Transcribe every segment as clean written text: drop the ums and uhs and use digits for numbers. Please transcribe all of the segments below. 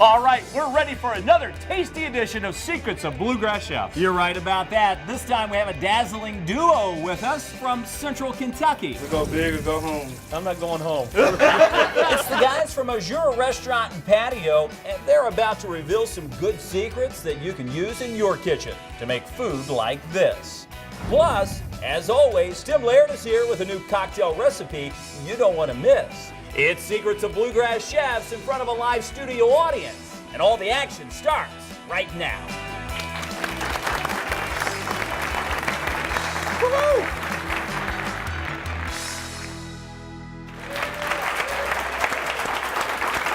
All right, we're ready for another tasty edition of Secrets of Bluegrass Chefs. You're right about that. This time we have a dazzling duo with us from Central Kentucky. We go big or go home. I'm not going home. It's the guys from Azur Restaurant and Patio, and they're about to reveal some good secrets that you can use in your kitchen to make food like this. Plus, as always, Tim Laird is here with a new cocktail recipe you don't want to miss. It's Secrets of Bluegrass Chefs in front of a live studio audience, and all the action starts right now. Woo-hoo!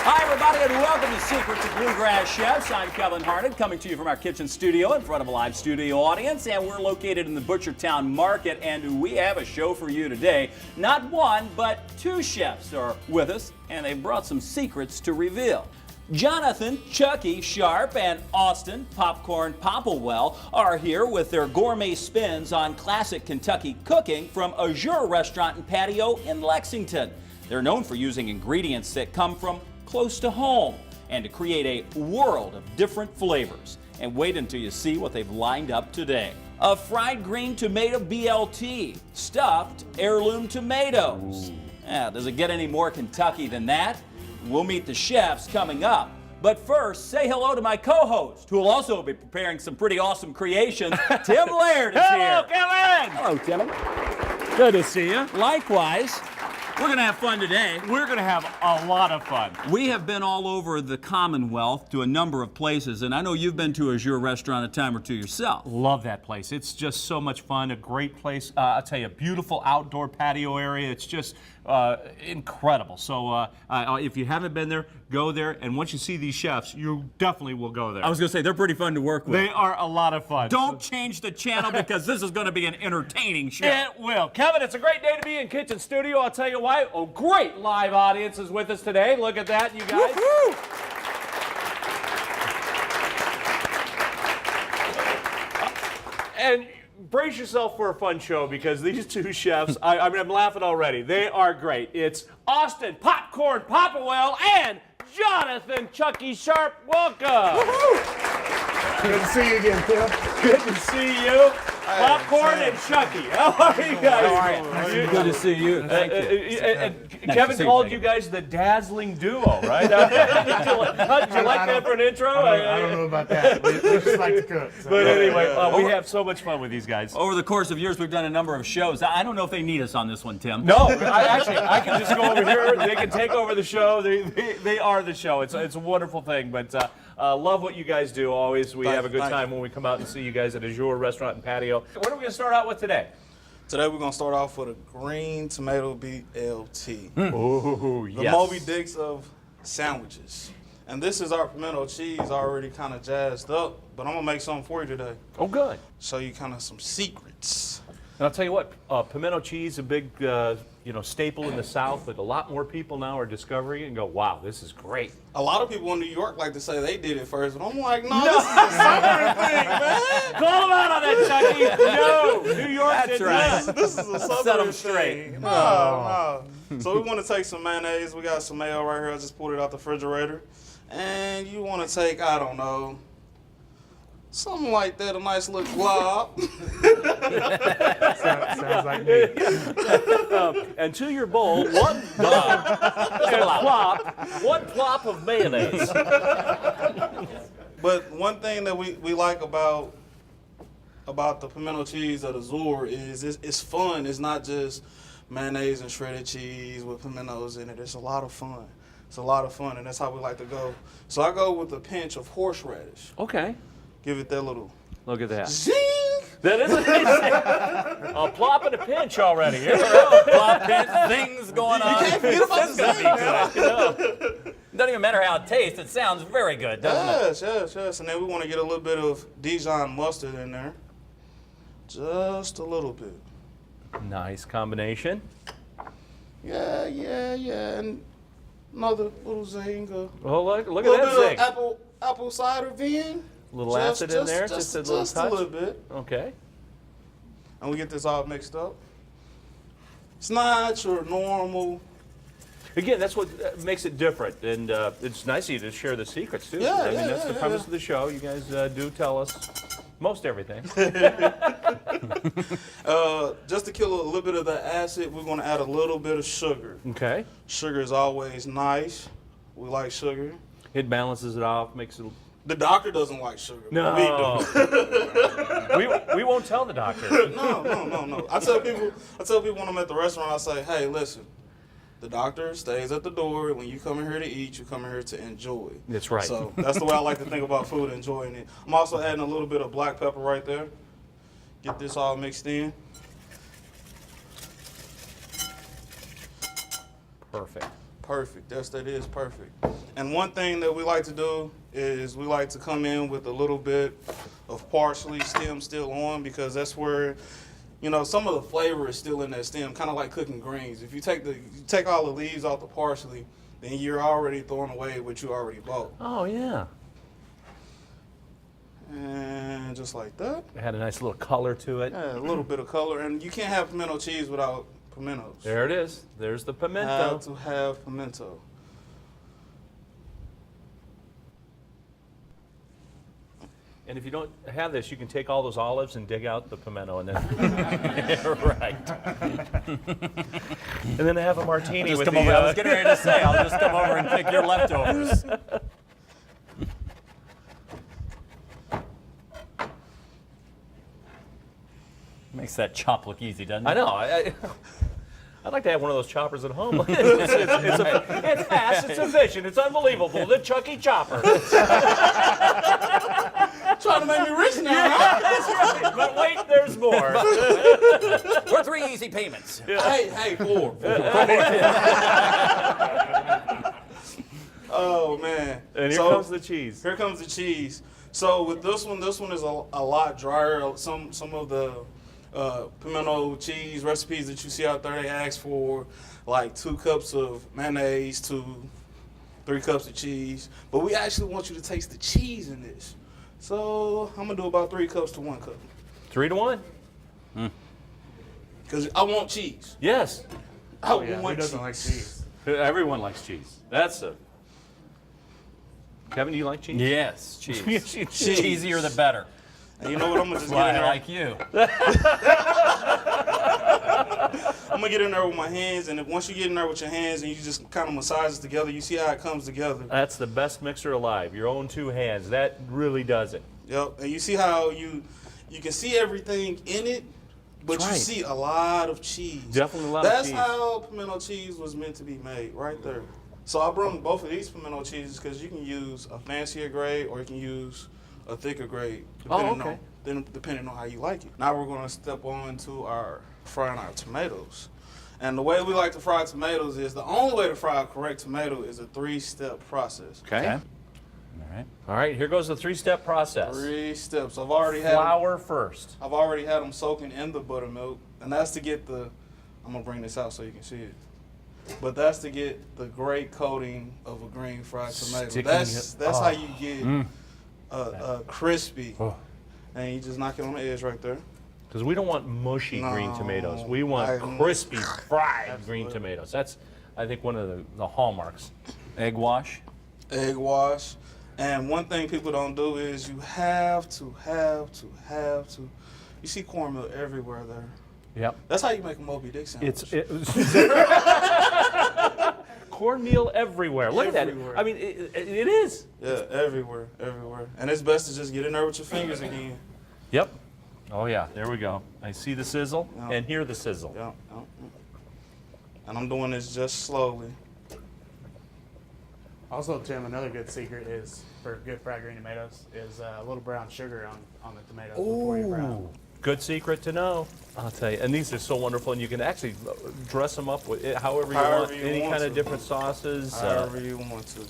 Hi, everybody, and welcome to Secrets of Bluegrass Chefs. I'm Kevin Harnett, coming to you from our kitchen studio in front of a live studio audience, and we're located in the Butchertown Market, and we have a show for you today. Not one, but two chefs are with us, and they've brought some secrets to reveal. Jonathan Chucky Sharp and Austin Popcorn Popplewell are here with their gourmet spins on classic Kentucky cooking from Azur Restaurant and Patio in Lexington. They're known for using ingredients that come from close to home and to create a world of different flavors. And wait until you see what they've lined up today. A fried green tomato BLT, stuffed heirloom tomatoes. Does it get any more Kentucky than that? We'll meet the chefs coming up. But first, say hello to my co-host, who will also be preparing some pretty awesome creations. Tim Laird is here. Hello, Kevin! Hello, Tim. Good to see you. Likewise. We're going to have fun today. We're going to have a lot of fun. We have been all over the Commonwealth to a number of places, and I know you've been to Azur Restaurant a time or two yourself. Love that place. It's just so much fun. A great place. I'll tell you, a beautiful outdoor patio area. It's just incredible. So if you haven't been there, go there. And once you see these chefs, you definitely will go there. I was going to say, they're pretty fun to work with. They are a lot of fun. Don't change the channel because this is going to be an entertaining show. It will. Kevin, it's a great day to be in Kitchen Studio. I'll tell you why. A great live audience is with us today. Look at that, you guys. Woo-hoo! And brace yourself for a fun show because these two chefs, I mean, I'm laughing already. They are great. It's Austin Popcorn Popplewell and Jonathan Chucky Sharp. Welcome. Good to see you again, Tim. Good to see you. Popcorn and Chucky. How are you guys? All right. Good to see you. Thank you. Kevin called you guys the dazzling duo, right? Did you like that for an intro? I don't know about that. We just like to cook. So. But anyway, we have so much fun with these guys. Over the course of years, we've done a number of shows. I don't know if they need us on this one, Tim. No, I can just go over here. They can take over the show. They are the show. It's a wonderful thing. But love what you guys do. Always, we have a good time when we come out and see you guys at Azur Restaurant and Patio. What are we going to start out with today? Today we're going to start off with a green tomato BLT. Ooh, The Moby Dicks of sandwiches. And this is our pimento cheese already kind of jazzed up, but I'm going to make something for you today. Oh, good. Show you kind of some secrets. And I'll tell you what, pimento cheese, a big staple in the South, but a lot more people now are discovering it and go, wow, this is great. A lot of people in New York like to say they did it first, but I'm like, no, this is a southern thing, man. Call them out on that, Chucky. No, New York That's did right. not. This is a Set southern 'em straight. thing. No. So we want to take some mayonnaise. We got some mayo right here. I just pulled it out the refrigerator. And you want to take, I don't know, something like that, a nice little glob. Sounds like me. And to your bowl, one plop of mayonnaise. But one thing that we like about the pimento cheese at Azur is it's fun. It's not just mayonnaise and shredded cheese with pimentos in it. It's a lot of fun. It's a lot of fun, and that's how we like to go. So I go with a pinch of horseradish. Okay. Give it that little Look at that. zing. That is a plop and a pinch already. Here we go. Plop, pinch, things going on. You can't forget about the zing, man. Doesn't even matter how it tastes. It sounds very good, doesn't it? Yes. And then we want to get a little bit of Dijon mustard in there. Just a little bit. Nice combination. Yeah. And another little zing. Oh, look A at little that bit zing. of apple cider vinegar. A little acid in there, just a little touch. a little bit. Okay. And we get this all mixed up. It's not your normal Again, that's what makes it different, and it's nice of you to share the secrets too. Yeah, I mean, yeah, that's yeah, the premise yeah. of the show. You guys do tell us most everything. Just to kill a little bit of the acid, we're going to add a little bit of sugar. Okay. Sugar is always nice. We like sugar. It balances it off, makes it. The doctor doesn't like sugar. No. we won't tell the doctor. No. I tell people when I'm at the restaurant, I say, hey, listen, the doctor stays at the door. When you come in here to eat, you come in here to enjoy. That's right. So that's the way I like to think about food, enjoying it. I'm also adding a little bit of black pepper right there. Get this all mixed in. Perfect. Perfect. Yes, that is perfect. And one thing that we like to do is we like to come in with a little bit of parsley stem still on, because that's where, you know, some of the flavor is still in that stem, kind of like cooking greens. If you take all the leaves off the parsley, then you're already throwing away what you already bought. Oh yeah. And just like that. It had a nice little color to it. Yeah, a little bit of color. And you can't have pimento cheese without pimentos. There it is. There's the pimento. Have to have pimento. And if you don't have this, you can take all those olives and dig out the pimento, and then right. And then have a martini Just with come the. over. I was getting ready to say, I'll just come over and pick your leftovers. Makes that chop look easy, doesn't it? I know. I'd like to have one of those choppers at home. It's fast, it's efficient, it's unbelievable. The Chucky chopper. Trying to make me rich now, huh? That's right. But wait, there's more. Or 3 easy payments. Hey, four. Oh man. And here comes the cheese. Here comes the cheese. So with this one is a lot drier. Some of the pimento cheese recipes that you see out there, they ask for like 2 cups of mayonnaise to 3 cups of cheese. But we actually want you to taste the cheese in this. So I'm gonna do about 3 cups to 1 cup. 3 to 1. Because I want cheese. Yes. I Who want doesn't cheese. like cheese? Everyone likes cheese. That's a. Kevin, do you like cheese? Yes, cheese. Cheese. Cheesier the better. And you know what? I'm gonna just That's get in why I there. like you. I'm gonna get in there with my hands, and once you get in there with your hands and you just kind of massage it together, you see how it comes together. That's the best mixer alive. Your own 2 hands. That really does it. Yep. And you see how you can see everything in it, but That's you right. see a lot of cheese. Definitely a lot of That's cheese. how pimento cheese was meant to be made, right there. So I brought both of these pimento cheeses because you can use a fancier grade or you can use a thicker grade, okay. Depending on how you like it. Now we're going to step on to frying our tomatoes. And the way we like to fry tomatoes is the only way to fry a correct tomato is a 3-step process. Okay. All right. All right, here goes the 3-step process. 3 steps. I've already had Flour first. them soaking in the buttermilk, and that's to get the. I'm gonna bring this out so you can see it. But that's to get the great coating of a green fried tomato. Sticking That's it- how you get crispy. And you just knock it on the edge right there. Because we don't want mushy green No, tomatoes. We want I- crispy, fried green tomatoes. That's, I think, one of the hallmarks. Egg wash. Egg wash. And one thing people don't do is you have to. You see cornmeal everywhere there. Yep. That's how you make a Moby Dick sandwich. Cornmeal everywhere. Look at Everywhere. that. I mean, it is. Yeah, everywhere. And it's best to just get in there with your fingers again. Yep. Oh, yeah. There we go. I see the sizzle Yeah. and hear the sizzle. Yeah. And I'm doing this just slowly. Also, Tim, another good secret is for good fried green tomatoes is a little brown sugar on the tomatoes before you fry them. Good secret to know. I'll tell you. And these are so wonderful. And you can actually dress them up with it however you want. you Any want kind of to. different sauces. However you want to.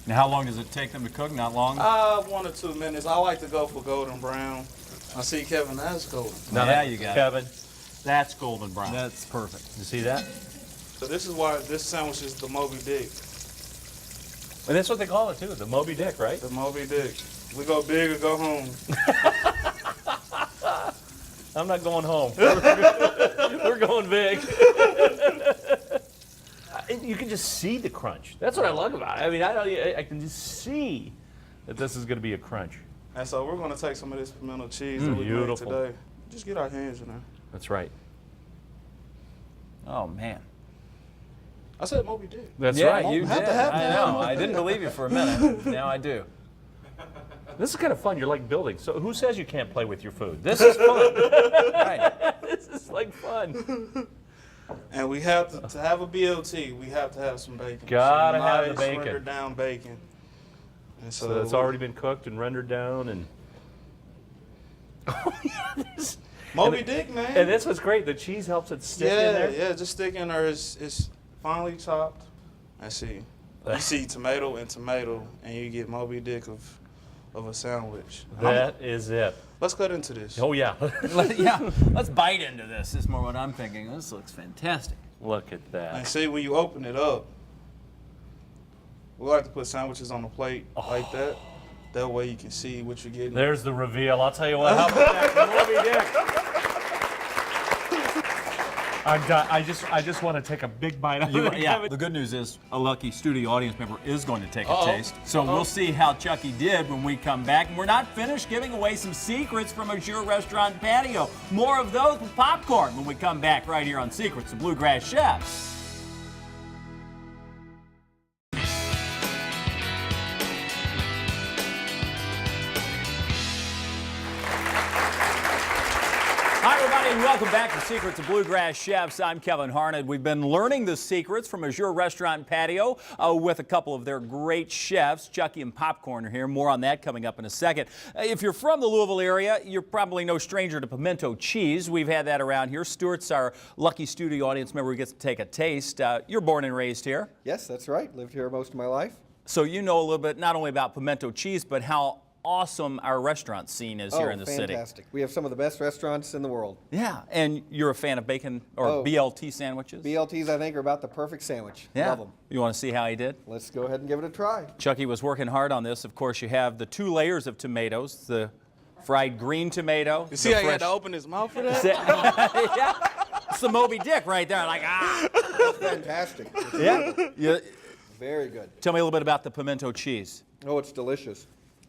Now, how long does it take them to cook? Not long? 1 or 2 minutes. I like to go for golden brown. I see Kevin, that's golden. Now Yeah, that- you got it. Kevin, that's golden brown. That's perfect. You see that? So this is why this sandwich is the Moby Dick. And that's what they call it too, the Moby Dick, right? The Moby Dick. We go big or go home. I'm not going home. We're going big. You can just see the crunch. That's what I love about it. I mean, I can just see that this is going to be a crunch. And so we're going to take some of this pimento cheese that we made beautiful. today. Just get our hands in there. That's right. Oh, man. I said Moby Dick. That's Yeah, right. you did. I know. I didn't believe you for a minute. Now I do. This is kind of fun. You're like building. So who says you can't play with your food? This is fun. Right. This is like fun. And we have to have a BLT, we have to have some bacon. Gotta some have the nice bacon. rendered down bacon. And So it's already been cooked and rendered down, and Moby Dick, man. and that's what's great. The cheese helps it stick in there. Yeah, just stick in there. It's finely chopped. I see. You see tomato and tomato, and you get Moby Dick of a sandwich. That is it. Let's cut into this. Oh yeah. Yeah, let's bite into this. This is more what I'm thinking. This looks fantastic. Look at And that. see, when you open it up, we like to put sandwiches on the plate like that. That way you can see what you're getting. There's the reveal. I'll tell you what. How about that Moby Dick? I'm done. I just want to take a big bite out of it. Yeah. The good news is a lucky studio audience member is going to take a taste. So we'll see how Chucky did when we come back. And we're not finished giving away some secrets from Azur Restaurant and Patio. More of those with popcorn when we come back right here on Secrets of Bluegrass Chefs. Hi, everybody, and welcome back to Secrets of Bluegrass Chefs. I'm Kevin Harned. We've been learning the secrets from Azur Restaurant and Patio with a couple of their great chefs. Chucky and Popcorn are here. More on that coming up in a second. If you're from the Louisville area, you're probably no stranger to pimento cheese. We've had that around here. Stuart's our lucky studio audience member who gets to take a taste. You're born and raised here, Yes, that's right. Lived here most of my life. so you know a little bit not only about pimento cheese, but how awesome our restaurant scene is here in the city. Fantastic. We have some of the best restaurants in the world. Yeah, and you're a fan of bacon or Oh. BLT sandwiches? BLTs, I think, are about the perfect sandwich. Yeah. Love them. You want to see how he did? Let's go ahead and give it a try. Chucky was working hard on this. Of course, you have the 2 layers of tomatoes, the fried green tomato. You see how he had to open his mouth for that? Yeah. It's the Moby Dick right there. Like, ah. That's fantastic. It's Yeah. very good. Tell me a little bit about the pimento cheese. Oh, it's delicious.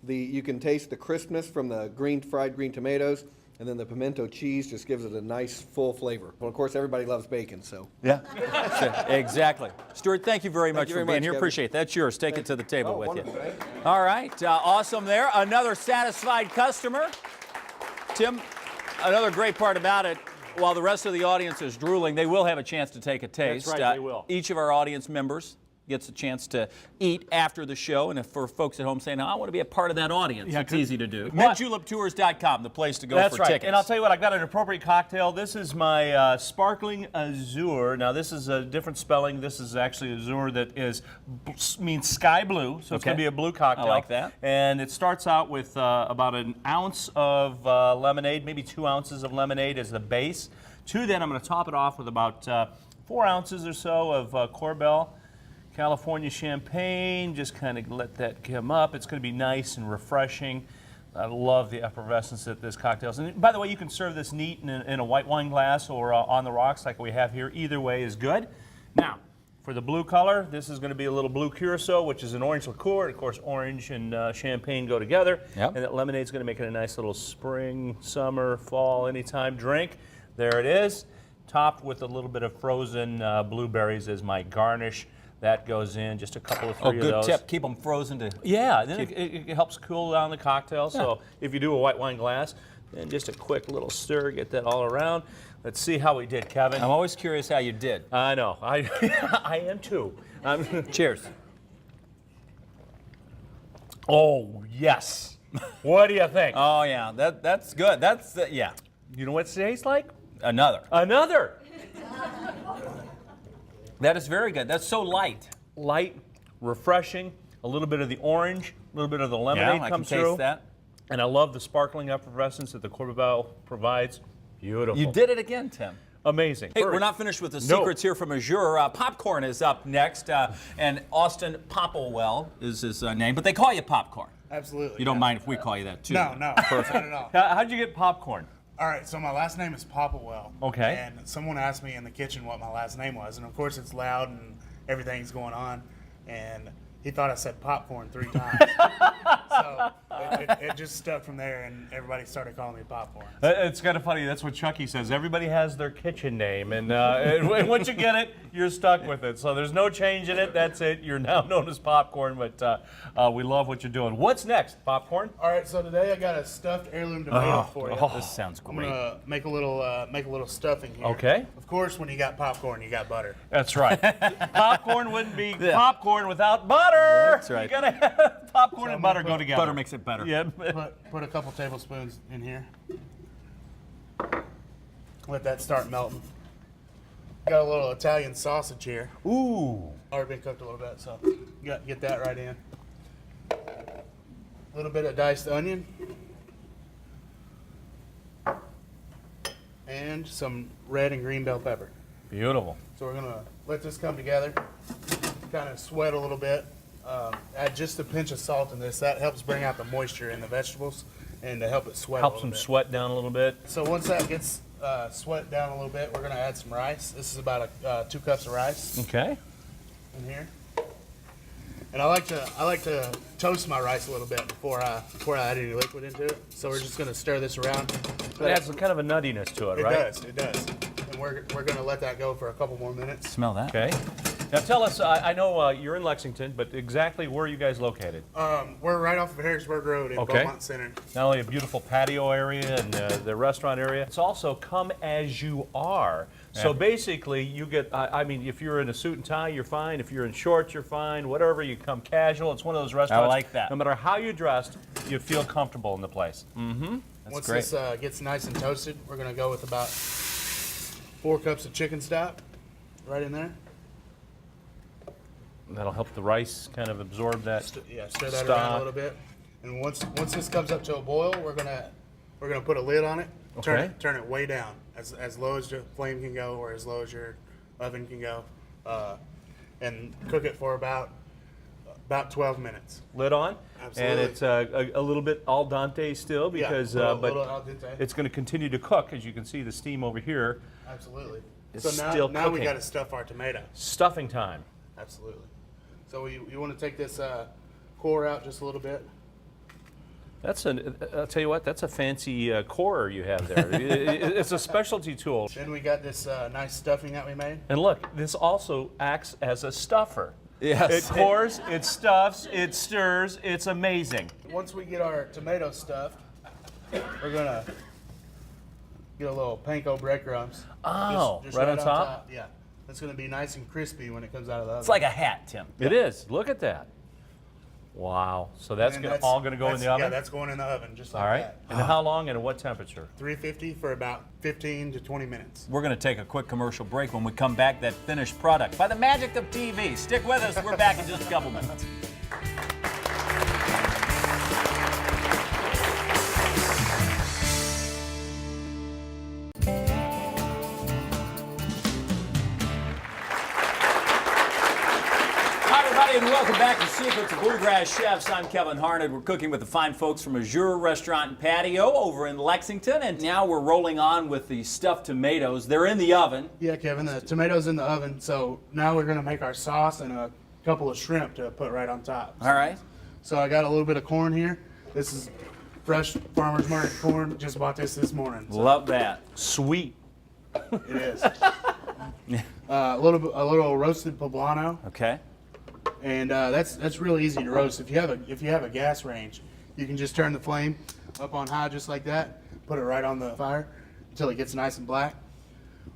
You can taste the crispness from the fried green tomatoes, and then the pimento cheese just gives it a nice, full flavor. Well, of course, everybody loves bacon, so. Yeah. Exactly. Stuart, thank you very much you for very being much, here. Kevin. Appreciate it. That's yours. Take it to the table Oh, with wonderful. you. Thank you. All right. Awesome there. Another satisfied customer. Tim, another great part about it, while the rest of the audience is drooling, they will have a chance to take a taste. That's right, they will. Each of our audience members gets a chance to eat after the show. And if for folks at home saying, I want to be a part of that audience, it's easy to do. MintJulepTours.com, the place to go That's for right. tickets. And I'll tell you what, I've got an appropriate cocktail. This is my sparkling Azur. Now, this is a different spelling. This is actually Azur that means sky blue, so it's going to be a blue cocktail. I like that. And it starts out with about an ounce of lemonade, maybe 2 ounces of lemonade as the base. To then, I'm going to top it off with about 4 ounces or so of Corbel California champagne. Just kind of let that come up. It's going to be nice and refreshing. I love the effervescence that this cocktails. And by the way, you can serve this neat in a white wine glass or on the rocks like we have here. Either way is good. Now, for the blue color, this is going to be a little blue curacao, which is an orange liqueur. Of course, orange and champagne go together. Yep. And that lemonade is going to make it a nice little spring, summer, fall, anytime drink. There it is, topped with a little bit of frozen blueberries as my garnish. That goes in, just a couple of 3 of good those. tip. Keep them frozen to. Yeah, then it helps cool down the cocktail. So if you do a white wine glass, then just a quick little stir, get that all around. Let's see how we did, Kevin. I'm always curious how you did. I know, I am too. Cheers. Oh, yes. What do you think? Oh, yeah. That's good. That's, yeah. You know what it tastes like? Another. Another. That is very good. That's so light. Light, refreshing, a little bit of the orange, a little bit of the lemonade I can comes taste through. that. And I love the sparkling effervescence that the Corbel provides. Beautiful. You did it again, Tim. Amazing. Hey, we're not finished with the secrets here from Azur. Popcorn is up next, and Austin Popplewell is his name, but they call you Popcorn. Absolutely. You don't mind if we call you that, too? No, not at all. How'd you get popcorn? All right, so my last name is Popplewell. Okay. And someone asked me in the kitchen what my last name was, and of course it's loud and everything's going on, and he thought I said popcorn 3 times. So it just stuck from there, and everybody started calling me popcorn. It's kind of funny. That's what Chucky says. Everybody has their kitchen name, and once you get it, you're stuck with it. So there's no change in it. That's it. You're now known as popcorn, but we love what you're doing. What's next, popcorn? All right, so today I got a stuffed heirloom tomato for you. This sounds I'm great. gonna make a little stuffing here. Okay. Of course, when you got popcorn, you got butter. That's right. Popcorn wouldn't be popcorn without butter. That's right. You gotta have popcorn So and butter go together. Butter makes it better. Yeah. Put a couple tablespoons in here. Let that start melting. Got a little Italian sausage here. Ooh. Already been cooked a little bit, so you got to get that right in. A little bit of diced onion. And some red and green bell pepper. Beautiful. So we're gonna let this come together, kind of sweat a little bit. Add just a pinch of salt in this. That helps bring out the moisture in the vegetables and to help it sweat Helps a them little bit. sweat down a little bit. So once that gets sweat down a little bit, we're gonna add some rice. This is about 2 cups of rice Okay. in here. And I like to toast my rice a little bit before I add any liquid into it. So we're just gonna stir this around. It has some kind of a nuttiness to it, It right? does, it does. And we're gonna let that go for a couple more minutes. Smell that? Okay. Now tell us, I know you're in Lexington, but exactly where are you guys located? We're right off of Harrisburg Road in Okay. Beaumont Center. Not only a beautiful patio area and the restaurant area, it's also come as you are. So basically, you get, I mean, if you're in a suit and tie, you're fine. If you're in shorts, you're fine. Whatever, you come casual. It's one of those restaurants. like that. No matter how you're dressed, you feel comfortable in the place. Once great. this gets nice and toasted, we're gonna go with about 4 cups of chicken stock right in there. That'll help the rice kind of absorb that. Stir that around stock. a little bit. And once this comes up to a boil, we're gonna put a lid on it. Okay. Turn it way down, as low as your flame can go, or as low as your oven can go, and cook it for about 12 minutes. Lid on. Absolutely. And it's a little bit al dente still because, yeah, but little al dente. it's going to continue to cook. As you can see, the steam over here. Absolutely. It's So now, still now we cooking. got to stuff our tomato. Stuffing time. Absolutely. So you want to take this core out just a little bit. I'll tell you what, that's a fancy core you have there. It's a specialty tool. Then we got this nice stuffing that we made. And look, this also acts as a stuffer. Yes. It cores, it stuffs, it stirs, it's amazing. Once we get our tomato stuffed, we're gonna get a little panko breadcrumbs. Oh, right on top? Yeah. It's gonna be nice and crispy when it comes out of the oven. It's like a hat, Tim. It is. Look at that. Wow. So that's And all going to go in the oven? Yeah, that's going in the oven, just like All right. that. And how long and at what temperature? 350 for about 15 to 20 minutes. We're going to take a quick commercial break. When we come back, that finished product by the magic of TV. Stick with us. We're back in just a couple minutes. Hi, everybody, and welcome back to Secrets of Bluegrass Chefs. I'm Kevin Harned. We're cooking with the fine folks from Azur Restaurant and Patio over in Lexington, and now we're rolling on with the stuffed tomatoes. They're in the oven. Yeah, Kevin, the tomatoes in the oven. So now we're gonna make our sauce and a couple of shrimp to put right on top. All right. So I got a little bit of corn here. This is fresh farmer's market corn. Just bought this morning. So Love that. Sweet. it is. A little roasted poblano. Okay. And that's really easy to roast. If you have a gas range, you can just turn the flame up on high just like that. Put it right on the fire until it gets nice and black.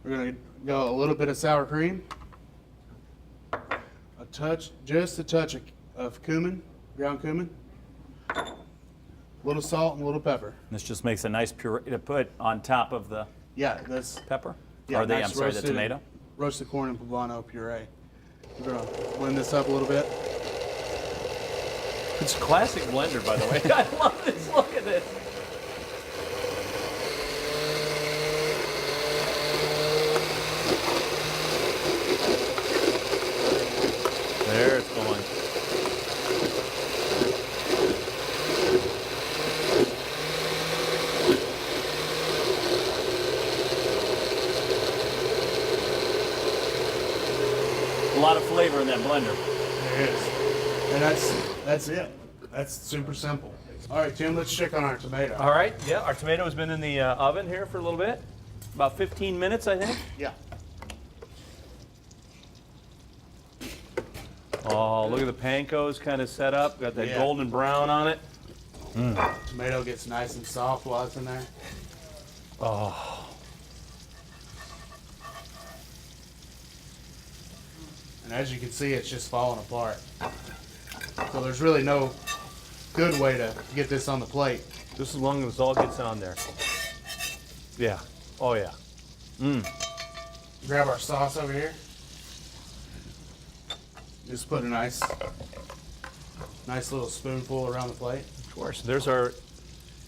We're gonna go a little bit of sour cream, just a touch of cumin, ground cumin, a little salt and a little pepper. This just makes a nice puree to put on top of the Yeah, that's pepper. yeah, Or the, nice I'm sorry, the roasted- tomato. roasted corn and poblano puree. We're gonna blend this up a little bit. It's a classic blender, by the way. I love this. Look at this. There it's going. A lot of flavor in that blender. There is. And that's it. That's super simple. All right, Tim, let's check on our tomato. All right, yeah, our tomato has been in the oven here for a little bit. About 15 minutes, I think. Yeah. Oh, look at the pancos kind of set up. Got that Yeah. golden brown on it. Tomato gets nice and soft while it's in there. Oh, And as you can see, it's just falling apart. So there's really no good way to get this on the plate. just as long as it all gets on there. Yeah. Oh, yeah. Grab our sauce over here. Just put a nice little spoonful around the plate. Of course. There's our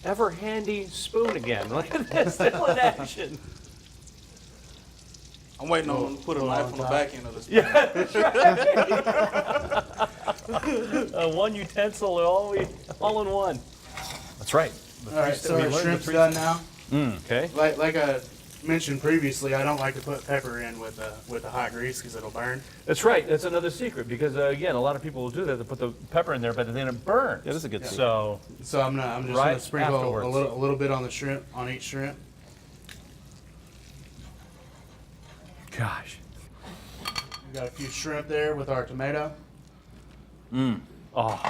ever handy spoon again. Look at this, still in action. I'm waiting on to put a knife on the back end of this. One utensil, all in one. That's right. All right, so our shrimp's done now. Okay. Like I mentioned previously, I don't like to put pepper in with the hot grease because it'll burn. That's right. That's another secret because again, a lot of people will do that. They put the pepper in there, but then it burns. That is a good secret. So So I'm just Right gonna sprinkle afterwards. a little bit on the shrimp, on each shrimp. gosh. We got a few shrimp there with our tomato. Oh,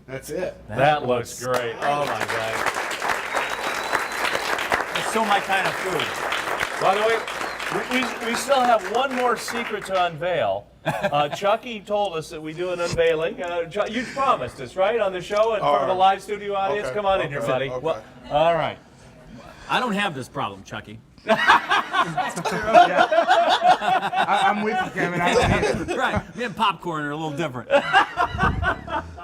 That's it. that looks great. Oh my God. It's so my kind of food. By the way, we still have one more secret to unveil. Chucky told us that we do an unveiling. You promised us, right, on the show in front of a live studio audience? Okay, Come on in here, buddy. okay. Well, all right. I don't have this problem, Chucky. I'm with you, Kevin. I don't need it. Right. Me and popcorn are a little different. All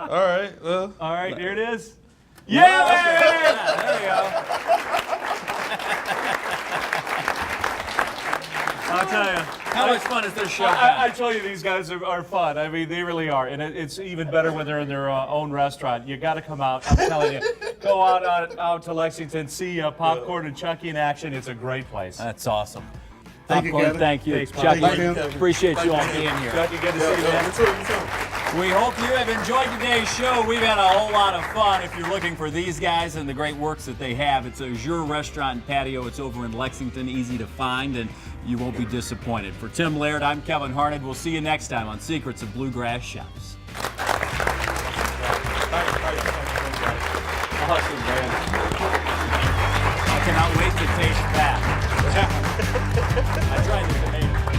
right. Well, All right, here it is. Yeah! There you go. I'll tell you. How much fun is this show? I tell you, these guys are fun. I mean, they really are. And it's even better when they're in their own restaurant. You got to come out. I'm telling you. Go out to Lexington, see Popcorn and Chucky in action. It's a great place. That's awesome. Thank you, Popcorn, Kevin. thank you. Thanks, Chucky, Thank you. appreciate you all being here. Chucky, good to see you, man. We hope you have enjoyed today's show. We've had a whole lot of fun. If you're looking for these guys and the great works that they have, it's Azur Restaurant and Patio. It's over in Lexington, easy to find, and you won't be disappointed. For Tim Laird, I'm Kevin Harned. We'll see you next time on Secrets of Bluegrass Chefs. Awesome, man. I cannot wait to taste that. I tried the tomato.